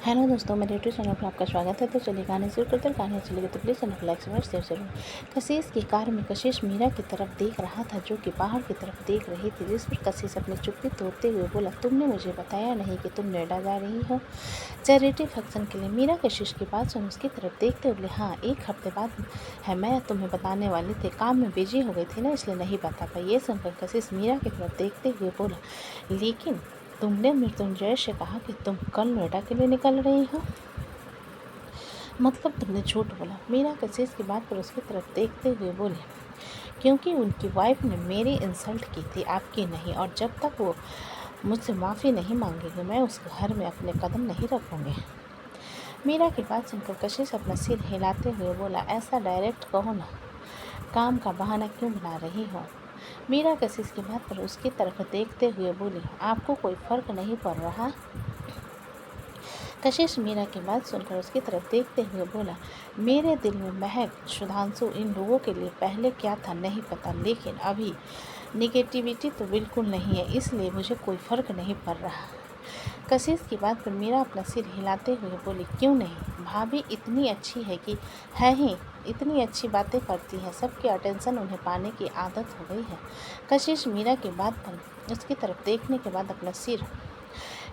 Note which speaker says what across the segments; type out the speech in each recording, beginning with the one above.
Speaker 1: Hello दोस्तों, मेरे YouTube channel पर आपका स्वागत है। तो चलिए कहानी शुरू करते हैं। कहानी अच्छी लगी तो प्लीज़ चैनल को लाइक शेयर जरूर। कशिश की कार में कशिश मीरा की तरफ देख रहा था, जो कि पहाड़ की तरफ देख रही थी। जिस पर कशिश अपनी चुप्पी तोड़ते हुए बोला, तुमने मुझे बताया नहीं कि तुम नोएडा जा रही हो चैरिटी फंक्शन के लिए। मीरा कशिश की बात सुन उसकी तरफ देखते हुए बोले, हाँ 1 हफ्ते बाद है, मैं तुम्हें बताने वाली थी, काम में बिजी हो गई थी ना, इसलिए नहीं बता पाई। ये सुनकर कशिश मीरा की तरफ देखते हुए बोला, लेकिन तुमने मृत्युंजय से कहा कि तुम कल नोएडा के लिए निकल रही हो, मतलब तुमने झूठ बोला। मीरा कशिश की बात पर उसकी तरफ देखते हुए बोले, क्योंकि उनकी वाइफ ने मेरी इंसल्ट की थी, आपकी नहीं, और जब तक वो मुझसे माफ़ी नहीं मांगेगी मैं उस घर में अपने कदम नहीं रखूँगी। मीरा की बात सुनकर कशिश अपना सिर हिलाते हुए बोला, ऐसा डायरेक्ट कहो ना, काम का बहाना क्यों बना रही हो। मीरा कशिश की बात पर उसकी तरफ देखते हुए बोली, आपको कोई फ़र्क नहीं पड़ रहा। कशिश मीरा की बात सुनकर उसकी तरफ देखते हुए बोला, मेरे दिल में महक, सुधांशु, इन लोगों के लिए पहले क्या था नहीं पता, लेकिन अभी निगेटिविटी तो बिल्कुल नहीं है, इसलिए मुझे कोई फ़र्क नहीं पड़ रहा। कशिश की बात पर मीरा अपना सिर हिलाते हुए बोली, क्यों नहीं, भाभी इतनी अच्छी है कि है ही, इतनी अच्छी बातें करती है, सबके अटेंशन उन्हें पाने की आदत हो गई है। कशिश मीरा की बात पर उसकी तरफ देखने के बाद अपना सिर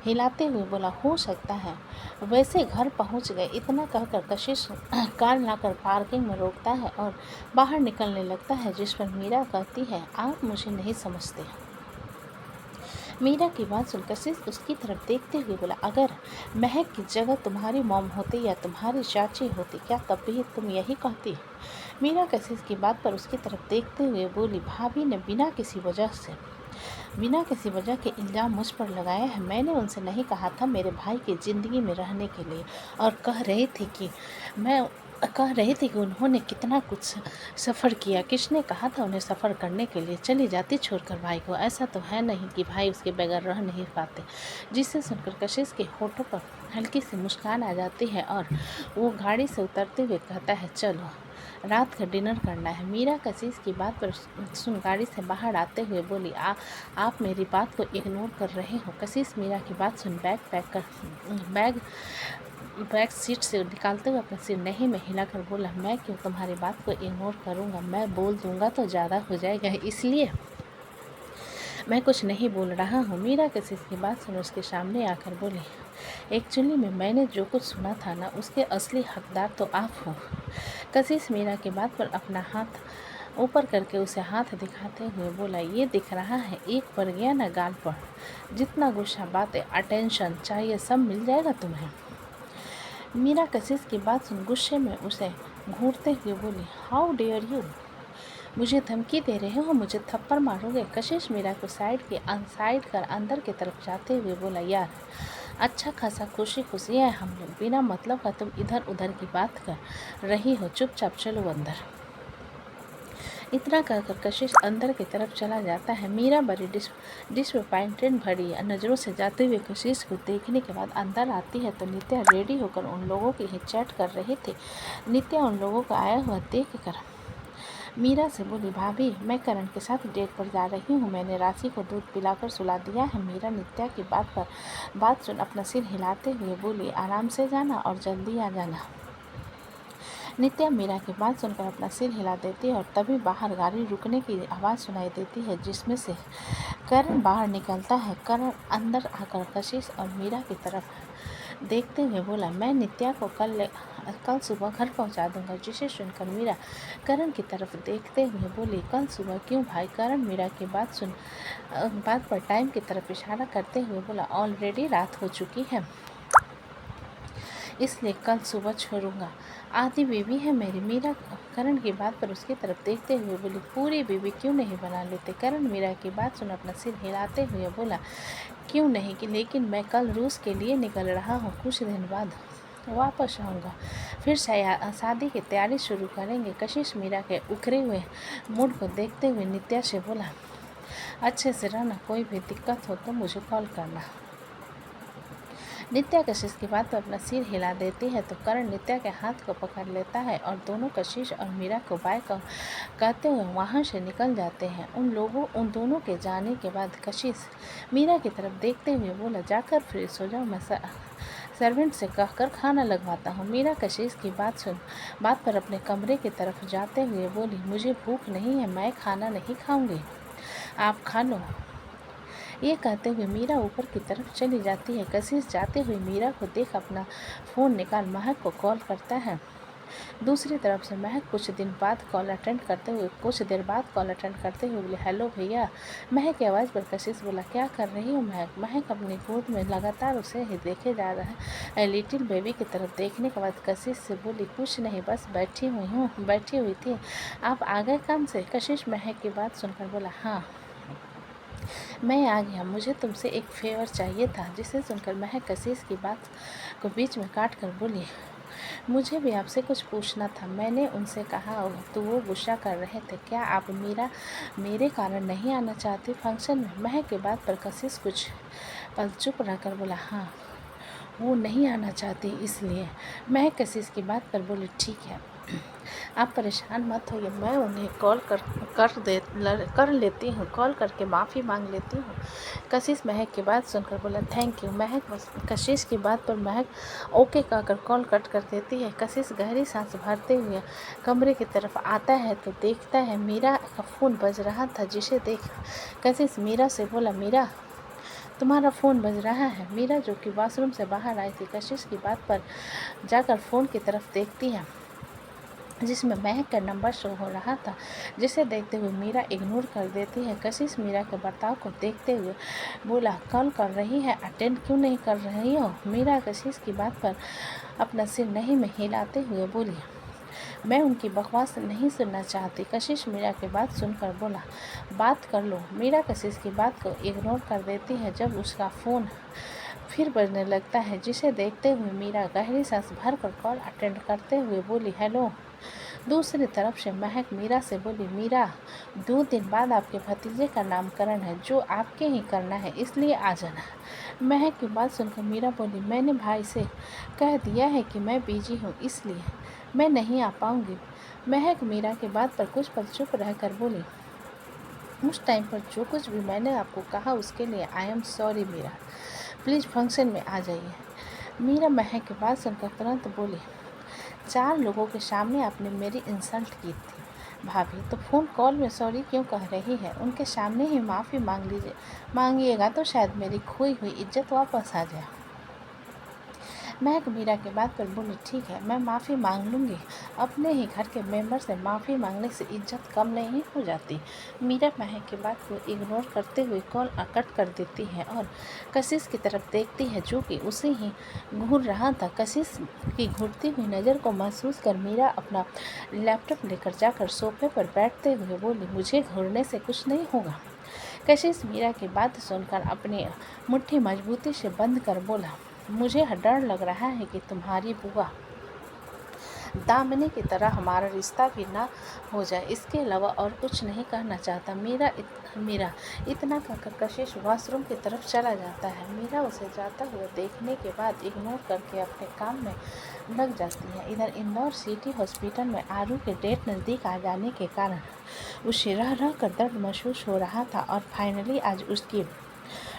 Speaker 1: हिलाते हुए बोला, हो सकता है। वैसे घर पहुंच गए। इतना कहकर कशिश कार लाकर पार्किंग में रोकता है और बाहर निकलने लगता है, जिस पर मीरा कहती है, आप मुझे नहीं समझते। मीरा की बात सुन कशिश उसकी तरफ देखते हुए बोला, अगर महक की जगह तुम्हारी मॉम होती या तुम्हारी चाची होती, क्या तब भी तुम यही कहती। मीरा कशिश की बात पर उसकी तरफ देखते हुए बोली, भाभी ने बिना किसी वजह के इल्ज़ाम मुझ पर लगाया है। मैंने उनसे नहीं कहा था मेरे भाई की ज़िंदगी में रहने के लिए, और कह रही थी कि उन्होंने कितना कुछ सफ़र किया, किसने कहा था उन्हें सफ़र करने के लिए, चली जाती छोड़कर भाई को। ऐसा तो है नहीं कि भाई उसके बगैर रह नहीं पाते। जिसे सुनकर कशिश के होठों पर हल्की सी मुस्कान आ जाती है और वो गाड़ी से उतरते हुए कहता है, चलो रात का डिनर करना है। मीरा कशिश की बात पर सुन गाड़ी से बाहर आते हुए बोली, आप मेरी बात को इग्नोर कर रहे हो। कशिश मीरा की बात सुन बैग सीट से निकालते हुए अपना सिर नहीं में हिलाकर बोला, मैं क्यों तुम्हारी बात को इग्नोर करूँगा, मैं बोल दूँगा तो ज़्यादा हो जाएगा, इसलिए मैं कुछ नहीं बोल रहा हूँ। मीरा कशिश की बात सुन उसके सामने आकर बोली, एक्चुअली में मैंने जो कुछ सुना था ना, उसके असली हकदार तो आप हो। कशिश मीरा की बात पर अपना हाथ ऊपर करके उसे हाथ दिखाते हुए बोला, ये दिख रहा है, एक पड़ गया ना गाल पर, जितना गुस्सा, बातें, अटेंशन चाहिए सब मिल जाएगा तुम्हें। मीरा कशिश की बात सुन गुस्से में उसे घूरते हुए बोली, हाउ डेयर यू, मुझे धमकी दे रहे हो, मुझे थप्पड़ मारोगे। कशिश मीरा को साइड कर अंदर की तरफ जाते हुए बोला, यार अच्छा खासा खुशी खुशी है हम लोग, बिना मतलब का तुम इधर उधर की बात कर रही हो, चुपचाप चलो अंदर। इतना कहकर कशिश अंदर की तरफ चला जाता है। मीरा बड़ी डिसअपॉइंटेड भरी नज़रों से जाते हुए कशिश को देखने के बाद अंदर आती है तो नित्या रेडी होकर उन लोगों की ही चैट कर रही थी। नित्या उन लोगों को आया हुआ देख कर मीरा से बोली, भाभी मैं करण के साथ डेट पर जा रही हूँ, मैंने राशि को दूध पिलाकर सुला दिया है। मीरा नित्या की बात सुन अपना सिर हिलाते हुए बोली, आराम से जाना और जल्दी आ जाना। नित्या मीरा की बात सुनकर अपना सिर हिला देती है और तभी बाहर गाड़ी रुकने की आवाज़ सुनाई देती है, जिसमें से करण बाहर निकलता है। करण अंदर आकर कशिश और मीरा की तरफ देखते हुए बोला, मैं नित्या को कल सुबह घर पहुंचा दूंगा। जिसे सुनकर मीरा करण की तरफ देखते हुए बोली, कल सुबह क्यों भाई। करण मीरा की बात पर टाइम की तरफ इशारा करते हुए बोला, ऑलरेडी रात हो चुकी है, इसलिए कल सुबह छोड़ूंगा, आधी बीवी है मेरी। मीरा करण की बात पर उसकी तरफ देखते हुए बोली, पूरी बीवी क्यों नहीं बना लेते। करण मीरा की बात सुन अपना सिर हिलाते हुए बोला, क्यों नहीं कि, लेकिन मैं कल रूस के लिए निकल रहा हूँ, कुछ दिन बाद वापस आऊँगा, फिर शादी की तैयारी शुरू करेंगे। कशिश मीरा के उखरे हुए मूड को देखते हुए नित्या से बोला, अच्छे से रहना, कोई भी दिक्कत हो तो मुझे कॉल करना। नित्या कशिश की बात पर अपना सिर हिला देती है तो करण नित्या के हाथ को पकड़ लेता है और दोनों कशिश और मीरा को बाय कहते हुए वहाँ से निकल जाते हैं। उन दोनों के जाने के बाद कशिश मीरा की तरफ देखते हुए बोला, जाकर फ्रेश हो जाओ, मैं सर्वेंट से कहकर खाना लगवाता हूँ। मीरा कशिश की बात पर अपने कमरे की तरफ जाते हुए बोली, मुझे भूख नहीं है, मैं खाना नहीं खाऊंगी, आप खा लो। ये कहते हुए मीरा ऊपर की तरफ चली जाती है। कशिश जाते हुए मीरा को देख अपना फ़ोन निकाल महक को कॉल करता है। दूसरी तरफ से महक कुछ देर बाद कॉल अटेंड करते हुए बोले, हेलो भैया। महक की आवाज़ पर कशिश बोला, क्या कर रही हो महक? महक अपनी गोद में लगातार उसे ही देखे जा रहा है लिटिल बेबी की तरफ देखने के बाद कशिश से बोली, कुछ नहीं, बस बैठी हुई थी। आप आ गए काम से? कशिश महक की बात सुनकर बोला, हाँ मैं आ गया, मुझे तुमसे एक फेवर चाहिए था। जिसे सुनकर महक कशिश की बात को बीच में काट कर बोली, मुझे भी आपसे कुछ पूछना था। मैंने उनसे कहा तो वो गुस्सा कर रहे थे। क्या आप मेरे कारण नहीं आना चाहती फंक्शन में? महक की बात पर कशिश कुछ पल चुप रहकर बोला, हाँ वो नहीं आना चाहती इसलिए। महक कशिश की बात पर बोली, ठीक है, आप परेशान मत होइए, मैं उन्हें कॉल कर लेती हूँ, कॉल करके माफ़ी मांग लेती हूँ। कशिश महक की बात सुनकर बोला, थैंक यू। महक कशिश की बात पर महक ओके कहकर कॉल कट कर देती है। कशिश गहरी सांस भरते हुए कमरे की तरफ आता है तो देखता है मीरा का फ़ोन बज रहा था। जिसे देख कशिश मीरा से बोला, मीरा तुम्हारा फ़ोन बज रहा है। मीरा जो कि वॉशरूम से बाहर आई थी, कशिश की बात पर जाकर फ़ोन की तरफ देखती है जिसमें महक का नंबर शो हो रहा था। जिसे देखते हुए मीरा इग्नोर कर देती है। कशिश मीरा के बर्ताव को देखते हुए बोला, कॉल कर रही है, अटेंड क्यों नहीं कर रही हो? मीरा कशिश की बात पर अपना सिर नहीं में हिलाते हुए बोली, मैं उनकी बकवास नहीं सुनना चाहती। कशिश मीरा की बात सुनकर बोला, बात कर लो। मीरा कशिश की बात को इग्नोर कर देती है जब उसका फ़ोन फिर बजने लगता है। जिसे देखते हुए मीरा गहरी सांस भरकर कॉल अटेंड करते हुए बोली, हेलो। दूसरी तरफ से महक मीरा से बोली, मीरा 2 दिन बाद आपके भतीजे का नामकरण है जो आपके ही करना है, इसलिए आ जाना। महक की बात सुनकर मीरा बोली, मैंने भाई से कह दिया है कि मैं बिजी हूँ, इसलिए मैं नहीं आ पाऊँगी। महक मीरा की बात पर कुछ पल चुप रहकर बोली, उस टाइम पर जो कुछ भी मैंने आपको कहा उसके लिए I am sorry Meera, please function में आ जाइए। मीरा महक की बात सुनकर तुरंत बोली, 4 लोगों के सामने आपने मेरी इंसल्ट की थी भाभी, तो फ़ोन कॉल में सॉरी क्यों कह रही है? उनके सामने ही माफ़ी मांगिएगा तो शायद मेरी खोई हुई इज्जत वापस आ जाए। महक मीरा के बात पर बोली, ठीक है, मैं माफ़ी मांग लूँगी। अपने ही घर के मेंबर से माफ़ी मांगने से इज्जत कम नहीं हो जाती। मीरा महक की बात को इग्नोर करते हुए कॉल कट कर देती है और कशिश की तरफ देखती है जो कि उसे ही घूर रहा था। कशिश की घूरती हुई नज़र को महसूस कर मीरा अपना लैपटॉप लेकर जाकर सोफे पर बैठते हुए बोली, मुझे घूरने से कुछ नहीं होगा। कशिश मीरा की बात सुनकर अपनी मुट्ठी मजबूती से बंद कर बोला, मुझे डर लग रहा है कि तुम्हारी बुआ दामिनी की तरह हमारा रिश्ता भी ना हो जाए। इसके अलावा और कुछ नहीं कहना चाहता। मीरा इतना कहकर कशिश वॉशरूम की तरफ चला जाता है। मीरा उसे जाता हुआ देखने के बाद इग्नोर करके अपने काम में लग जाती है। इधर इंदौर सिटी हॉस्पिटल में आरू के डेट नज़दीक आ जाने के कारण उसे रह कर दर्द महसूस हो रहा था और फाइनली आज उसकी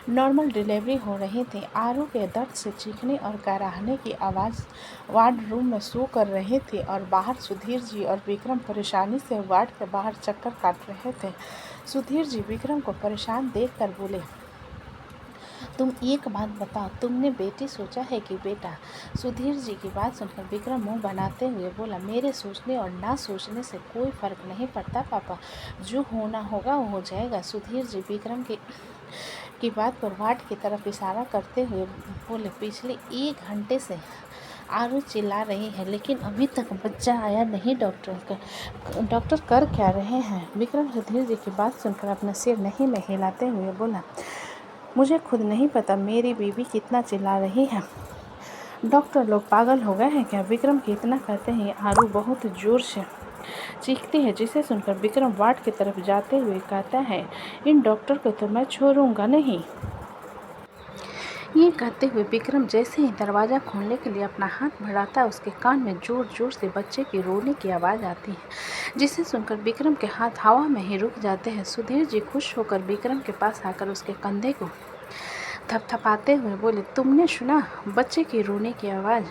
Speaker 1: नॉर्मल डिलीवरी हो रही थी। आरू के दर्द से चीखने और कराहने की आवाज़ वार्ड रूम में सो कर रहे थे और बाहर सुधीर जी और विक्रम परेशानी से वार्ड के बाहर चक्कर काट रहे थे। सुधीर जी विक्रम को परेशान देखकर बोले, तुम एक बात बताओ, तुमने बेटी सोचा है कि बेटा? सुधीर जी की बात सुनकर विक्रम मुंह बनाते हुए बोला, मेरे सोचने और ना सोचने से कोई फ़र्क नहीं पड़ता पापा, जो होना होगा वो हो जाएगा। सुधीर जी विक्रम की बात पर वार्ड की तरफ इशारा करते हुए बोले, पिछले 1 घंटे से आरू चिल्ला रही है लेकिन अभी तक बच्चा आया नहीं। डॉक्टर कर क्या रहे हैं? विक्रम सुधीर जी की बात सुनकर अपना सिर नहीं में हिलाते हुए बोला, मुझे खुद नहीं पता मेरी बीवी कितना चिल्ला रही है। डॉक्टर लोग पागल हो गए हैं क्या? विक्रम की इतना कहते हैं आरू बहुत ज़ोर से चीखती है। जिसे सुनकर विक्रम वार्ड की तरफ जाते हुए कहता है, इन डॉक्टर को तो मैं छोड़ूंगा नहीं। ये कहते हुए विक्रम जैसे ही दरवाज़ा खोलने के लिए अपना हाथ बढ़ाता है उसके कान में ज़ोर ज़ोर से बच्चे की रोने की आवाज़ आती है। जिसे सुनकर विक्रम के हाथ हवा में ही रुक जाते हैं। सुधीर जी खुश होकर विक्रम के पास आकर उसके कंधे को थपथपाते हुए बोले, तुमने सुना बच्चे की रोने की आवाज़?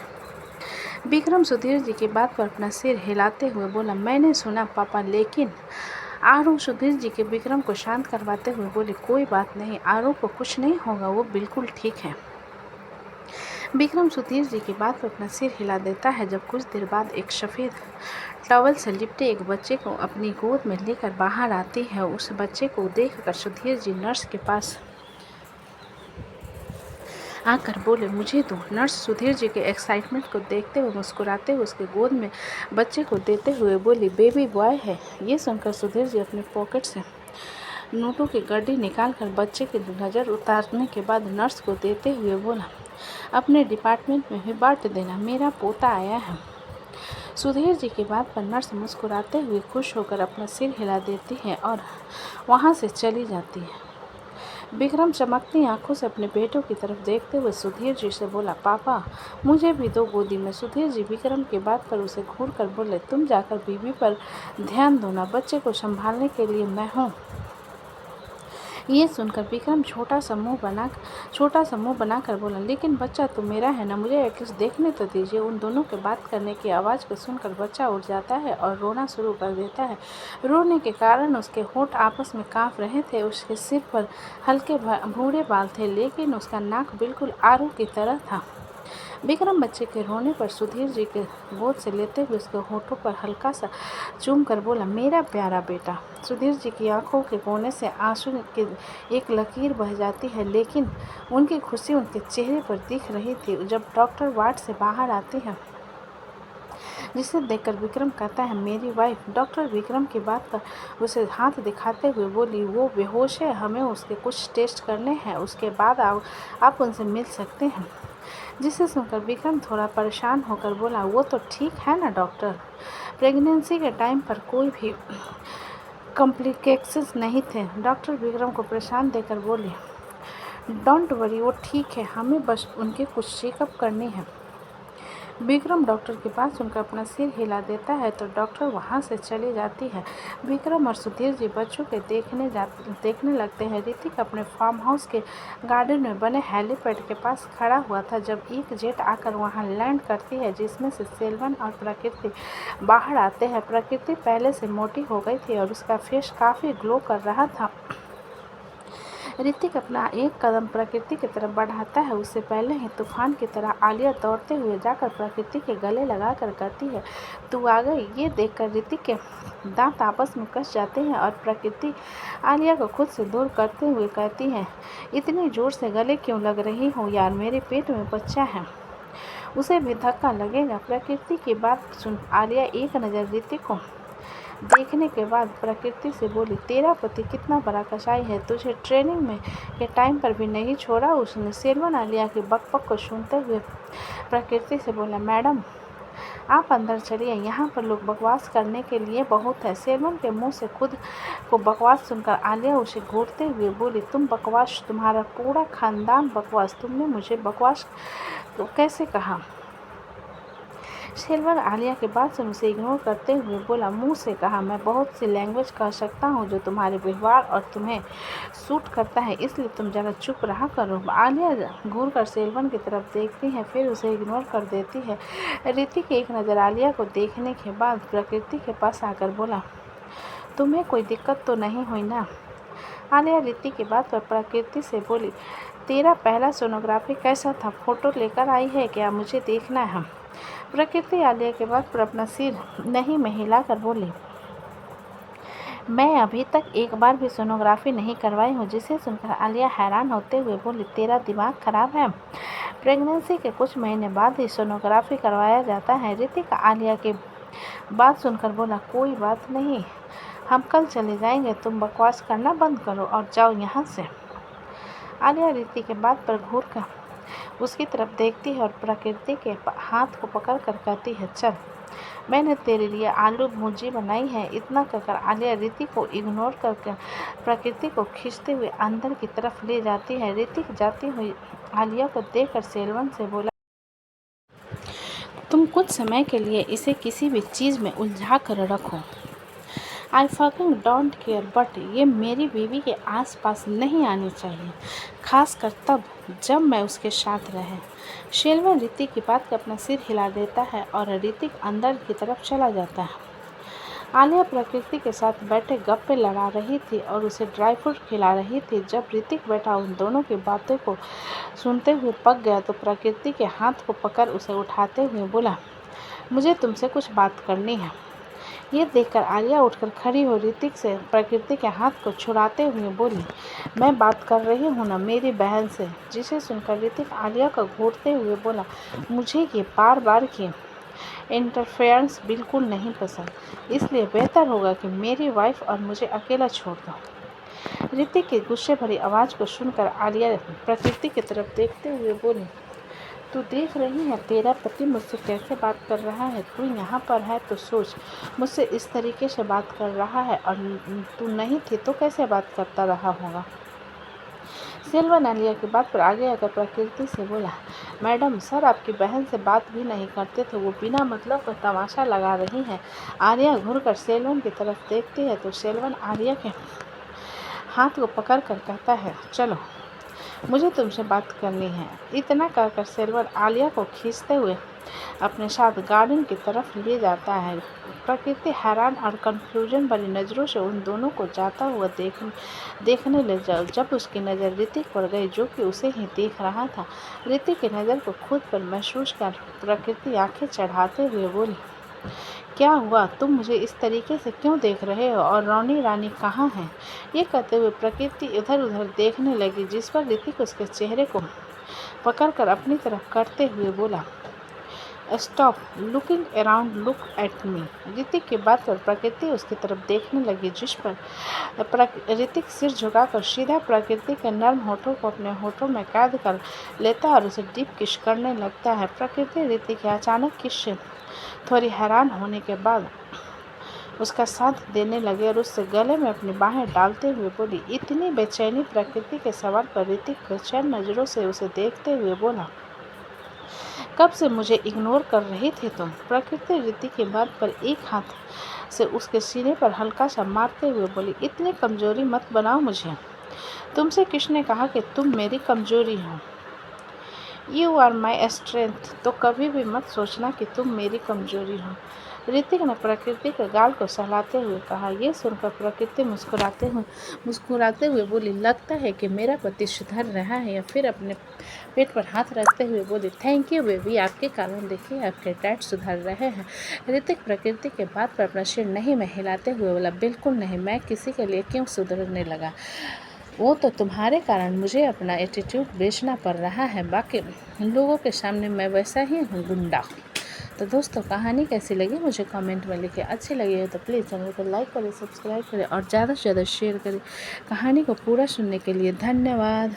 Speaker 1: विक्रम सुधीर जी की बात पर अपना सिर हिलाते हुए बोला, मैंने सुना पापा, लेकिन आरू सुधीर जी के विक्रम को शांत करवाते हुए बोले, कोई बात नहीं, आरू को कुछ नहीं होगा, वो बिल्कुल ठीक है। विक्रम सुधीर जी की बात पर अपना सिर हिला देता है जब कुछ देर बाद एक सफ़ेद टॉवल से लिपटे एक बच्चे को अपनी गोद में लेकर बाहर आती है। उस बच्चे को देखकर सुधीर जी नर्स के पास आकर बोले, मुझे दो। नर्स सुधीर जी के एक्साइटमेंट को देखते हुए मुस्कुराते हुए उसके गोद में बच्चे को देते हुए बोली, बेबी बॉय है। ये सुनकर सुधीर जी अपने पॉकेट से नोटों की गड्डी निकालकर बच्चे की नज़र उतारने के बाद नर्स को देते हुए बोला, अपने डिपार्टमेंट में भी बांट देना, मेरा पोता आया है। सुधीर जी की बात पर नर्स मुस्कुराते हुए खुश होकर अपना सिर हिला देती है और वहाँ से चली जाती है। विक्रम चमकती आंखों से अपने बेटों की तरफ देखते हुए सुधीर जी से बोला, पापा मुझे भी दो गोदी में। सुधीर जी विक्रम की बात पर उसे घूर कर बोले, तुम जाकर बीबी पर ध्यान दो ना, बच्चे को संभालने के लिए मैं हूँ। ये सुनकर विक्रम छोटा सा मुंह बनाकर बोला, लेकिन बच्चा तो मेरा है ना, मुझे एटलीस्ट देखने तो दीजिए। उन दोनों के बात करने की आवाज़ को सुनकर बच्चा उठ जाता है और रोना शुरू कर देता है। रोने के कारण उसके होंठ आपस में काँप रहे थे। उसके सिर पर हल्के भूरे बाल थे, लेकिन उसका नाक बिल्कुल आरू की तरह था। विक्रम बच्चे के रोने पर सुधीर जी के गोद से लेते हुए उसके होठों पर हल्का सा चूम कर बोला, मेरा प्यारा बेटा। सुधीर जी की आंखों के कोने से आंसू की एक लकीर बह जाती है, लेकिन उनकी खुशी उनके चेहरे पर दिख रही थी। जब डॉक्टर वार्ड से बाहर आती है, जिसे देखकर विक्रम कहता है, मेरी वाइफ। डॉक्टर विक्रम की बात पर उसे हाथ दिखाते हुए बोली, वो बेहोश है, हमें उसके कुछ टेस्ट करने हैं, उसके बाद आप उनसे मिल सकते हैं। जिसे सुनकर विक्रम थोड़ा परेशान होकर बोला, वो तो ठीक है ना डॉक्टर, प्रेगनेंसी के टाइम पर कोई भी कॉम्प्लिकेशंस नहीं थे। डॉक्टर विक्रम को परेशान देकर बोले, डोंट वरी, वो ठीक है, हमें बस उनके कुछ चेकअप करनी है। विक्रम डॉक्टर के पास सुनकर अपना सिर हिला देता है तो डॉक्टर वहाँ से चली जाती है। विक्रम और सुधीर जी बच्चों के देखने लगते हैं। ऋतिक अपने फार्म हाउस के गार्डन में बने हेलीपैड के पास खड़ा हुआ था जब एक जेट आकर वहाँ लैंड करती है, जिसमें से सेल्वन और प्रकृति बाहर आते हैं। प्रकृति पहले से मोटी हो गई थी और उसका फेस काफ़ी ग्लो कर रहा था। ऋतिक अपना एक कदम प्रकृति की तरफ बढ़ाता है। उससे पहले ही तूफान की तरह आलिया दौड़ते हुए जाकर प्रकृति के गले लगाकर कहती है, तू आ गई। ये देखकर ऋतिक के दांत आपस में कस जाते हैं और प्रकृति आलिया को खुद से दूर करते हुए कहती है, इतनी जोर से गले क्यों लग रही हो यार, मेरे पेट में बच्चा है, उसे भी धक्का लगेगा। प्रकृति की बात सुन आलिया एक नज़र ऋतिक को देखने के बाद प्रकृति से बोली, तेरा पति कितना बड़ा कसाई है, तुझे ट्रेनिंग में के टाइम पर भी नहीं छोड़ा उसने। सेल्वन आलिया की बकबक को सुनते हुए प्रकृति से बोला, मैडम आप अंदर चलिए, यहाँ पर लोग बकवास करने के लिए बहुत है। सेल्वन के मुंह से खुद को बकवास सुनकर आलिया उसे घूरते हुए बोली, तुम बकवास, तुम्हारा पूरा खानदान बकवास, तुमने मुझे बकवास तो कैसे कहा। सेल्वन आलिया के बात से उसे इग्नोर करते हुए बोला, मुंह से कहा, मैं बहुत सी लैंग्वेज कह सकता हूँ जो तुम्हारे व्यवहार और तुम्हें सूट करता है, इसलिए तुम ज़रा चुप रहा करो। आलिया घूर कर सेल्वन की तरफ देखती है, फिर उसे इग्नोर कर देती है। ऋतिक एक नज़र आलिया को देखने के बाद प्रकृति के पास आकर बोला, तुम्हें कोई दिक्कत तो नहीं हुई ना। आलिया ऋतिक की बात पर प्रकृति से बोली, तेरा पहला सोनोग्राफी कैसा था, फ़ोटो लेकर आई है क्या, मुझे देखना है। प्रकृति आलिया के बात पर अपना सिर नहीं में हिलाकर बोली, मैं अभी तक एक बार भी सोनोग्राफी नहीं करवाई हूँ। जिसे सुनकर आलिया हैरान होते हुए बोली, तेरा दिमाग खराब है, प्रेगनेंसी के कुछ महीने बाद ही सोनोग्राफी करवाया जाता है। ऋतिक आलिया की बात सुनकर बोला, कोई बात नहीं, हम कल चले जाएंगे, तुम बकवास करना बंद करो और जाओ यहाँ से। आलिया ऋतिक के बात पर घूर कर उसकी तरफ देखती है और प्रकृति के हाथ को पकड़ कर कहती है, चल, मैंने तेरे लिए आलू भुजी बनाई है। इतना कहकर आलिया ऋतिक को इग्नोर करके प्रकृति को खींचते हुए अंदर की तरफ ले जाती है। ऋतिक जाती हुई आलिया को देखकर सेल्वन से बोला, तुम कुछ समय के लिए इसे किसी भी चीज़ में उलझा कर रखो। I fucking don't care, but ये मेरी बीवी के आसपास नहीं आनी चाहिए, खासकर तब जब मैं उसके साथ रहे। शेल्वन ऋतिक की बात कर अपना सिर हिला देता है और ऋतिक अंदर की तरफ चला जाता है। आलिया प्रकृति के साथ बैठे गप्पे लड़ा रही थी और उसे ड्राई फ्रूट खिला रही थी। जब ऋतिक बैठा उन दोनों की बातों को सुनते हुए पक गया तो प्रकृति के हाथ को पकड़ उसे उठाते हुए बोला, मुझे तुमसे कुछ बात करनी है। ये देखकर आलिया उठकर खड़ी हो ऋतिक से प्रकृति के हाथ को छुड़ाते हुए बोली, मैं बात कर रही हूँ ना मेरी बहन से। जिसे सुनकर ऋतिक आलिया को घूरते हुए बोला, मुझे ये बार बार की इंटरफेरेंस बिल्कुल नहीं पसंद, इसलिए बेहतर होगा कि मेरी वाइफ और मुझे अकेला छोड़ दो। ऋतिक की गुस्से भरी आवाज़ को सुनकर आलिया प्रकृति की तरफ देखते हुए बोली, तू देख रही है तेरा पति मुझसे कैसे बात कर रहा है। तू यहाँ पर है तो सोच, मुझसे इस तरीके से बात कर रहा है और तू नहीं थी तो कैसे बात करता रहा होगा। शेल्वन आलिया की बात पर आगे आकर प्रकृति से बोला, मैडम सर आपकी बहन से बात भी नहीं करते थे, वो बिना मतलब का तमाशा लगा रही है। आलिया घूरकर शेल्वन की तरफ देखती है तो शेल्वन आलिया के हाथ को पकड़ कर कहता है, चलो मुझे तुमसे बात करनी है। इतना कहकर शेल्वन आलिया को खींचते हुए अपने साथ गार्डन की तरफ ले जाता है। प्रकृति हैरान और कन्फ्यूजन भरी नज़रों से उन दोनों को जाता हुआ देखने लग जाओ। जब उसकी नज़र ऋतिक पर गई जो कि उसे ही देख रहा था, ऋतिक की नज़र को खुद पर महसूस कर प्रकृति आंखें चढ़ाते हुए बोली, क्या हुआ, तुम मुझे इस तरीके से क्यों देख रहे हो और रोनी रानी कहाँ हैं। ये कहते हुए प्रकृति इधर उधर देखने लगी, जिस पर ऋतिक उसके चेहरे को पकड़कर अपनी तरफ करते हुए बोला, stop looking around, look at me. Hrithik की बात पर प्रकृति उसकी तरफ देखने लगी, जिस पर ऋतिक सिर झुकाकर सीधा प्रकृति के नर्म होठों को अपने होठों में कैद कर लेता है और उसे डीप किस करने लगता है। प्रकृति ऋतिक के अचानक किस से थोड़ी हैरान होने के बाद उसका साथ देने लगे और उससे गले में अपनी बाहें डालते हुए बोली, इतनी बेचैनी। प्रकृति के सवाल पर ऋतिक बेचैन नज़रों से उसे देखते हुए बोला, कब से मुझे इग्नोर कर रही थी तुम। प्रकृति ऋतिक की बात पर एक हाथ से उसके सीने पर हल्का सा मारते हुए बोली, इतनी कमज़ोरी मत बनाओ मुझे। तुमसे किसने कहा कि तुम मेरी कमज़ोरी हो। यू आर माई स्ट्रेंथ, तो कभी भी मत सोचना कि तुम मेरी कमज़ोरी हो। ऋतिक ने प्रकृति के गाल को सहलाते हुए कहा। यह सुनकर प्रकृति मुस्कुराते हुए बोली, लगता है कि मेरा पति सुधर रहा है। या फिर अपने पेट पर हाथ रखते हुए बोली, थैंक यू बेबी, आपके कारण देखिए आपके डैड सुधर रहे हैं। ऋतिक प्रकृति के बात पर अपना सिर नहीं में हिलाते हुए बोला, बिल्कुल नहीं, मैं किसी के लिए क्यों सुधरने लगा। वो तो तुम्हारे कारण मुझे अपना एटीट्यूड बेचना पड़ रहा है, बाकी लोगों के सामने मैं वैसा ही हूँ, गुंडा। तो दोस्तों कहानी कैसी लगी मुझे कमेंट में लिखिए। अच्छी लगी हो तो प्लीज़ चैनल को लाइक करें, सब्सक्राइब करें और ज़्यादा से ज़्यादा शेयर करें। कहानी को पूरा सुनने के लिए धन्यवाद।